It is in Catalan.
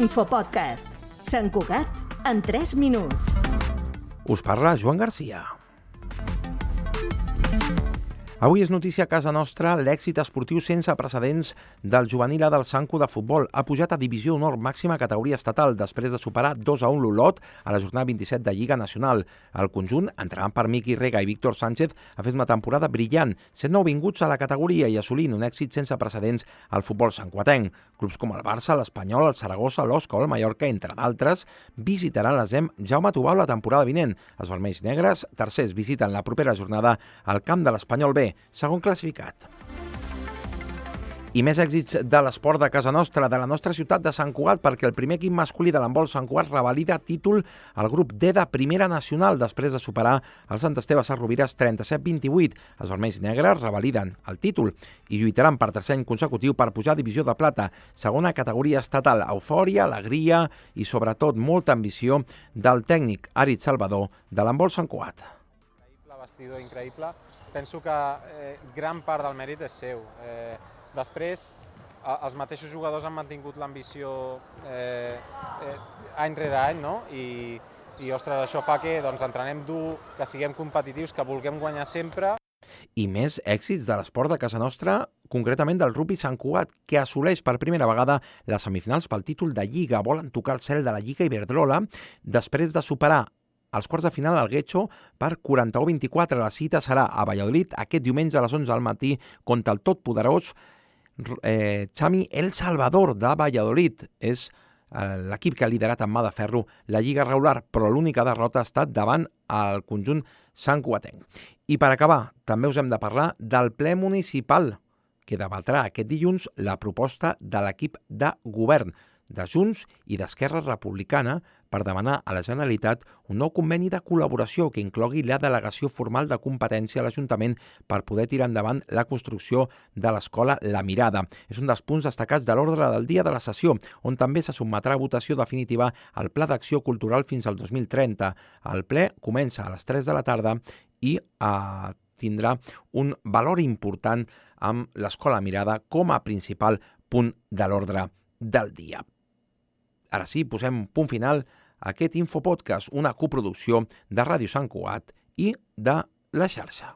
Infopodcast. Sant Cugat en 3 minuts. Us parla Joan Garcia. Avui és notícia a casa nostra l'èxit esportiu sense precedents del juvenil A del Sanco de futbol. Ha pujat a divisió d'honor màxima categoria estatal després de superar 2-1 l'Olot a la jornada 27 de Lliga Nacional. El conjunt, entrenat per Miqui Rega i Víctor Sánchez, ha fet una temporada brillant, sent nouvinguts a la categoria i assolint un èxit sense precedents al futbol santcuatenc. Clubs com el Barça, l'Espanyol, el Saragossa, l'Osca o el Mallorca, entre d'altres, visitaran l'Asem Jaume Tubau la temporada vinent. Els vermells negres, tercers, visiten la propera jornada al camp de l'Espanyol B, segon classificat. I més èxits de l'esport de casa nostra, de la nostra ciutat de Sant Cugat, perquè el primer equip masculí de l'handbol Sant Cugat revalida títol al grup D de Primera Nacional després de superar el Sant Esteve Sesrovires 37-28. Els vermells negres revaliden el títol i lluitaran per tercer any consecutiu per pujar a divisió de plata, segona categoria estatal. Eufòria, alegria i sobretot molta ambició del tècnic Arit Salvador de l'handbol Sant Cugat. Vestidor increïble. Penso que gran part del mèrit és seu. Després, els mateixos jugadors han mantingut l'ambició any rere any, no? I ostres, això fa que entrenem dur, que siguem competitius, que vulguem guanyar sempre. I més èxits de l'esport de casa nostra, concretament del rugby Sant Cugat, que assoleix per primera vegada les semifinals pel títol de Lliga. Volen tocar el cel de la Lliga Iberdrola després de superar als quarts de final al Guecho per 41-24. La cita serà a Valladolid aquest diumenge a les 11 del matí contra el totpoderós Xami El Salvador de Valladolid. És l'equip que ha liderat amb mà de ferro la Lliga regular, però l'única derrota ha estat davant el conjunt santcugatenc. I per acabar, també us hem de parlar del ple municipal que debatrà aquest dilluns la proposta de l'equip de govern de Junts i d'Esquerra Republicana per demanar a la Generalitat un nou conveni de col·laboració que inclogui la delegació formal de competència a l'Ajuntament per poder tirar endavant la construcció de l'escola La Mirada. És un dels punts destacats de l'ordre del dia de la sessió, on també se sotmetrà a votació definitiva el Pla d'Acció Cultural fins al 2030. El ple comença a les 3 de la tarda i tindrà un valor important amb l'escola Mirada com a principal punt de l'ordre del dia. Ara sí, posem punt final a aquest Infopodcast, una coproducció de Ràdio Sant Cugat i de La Xarxa.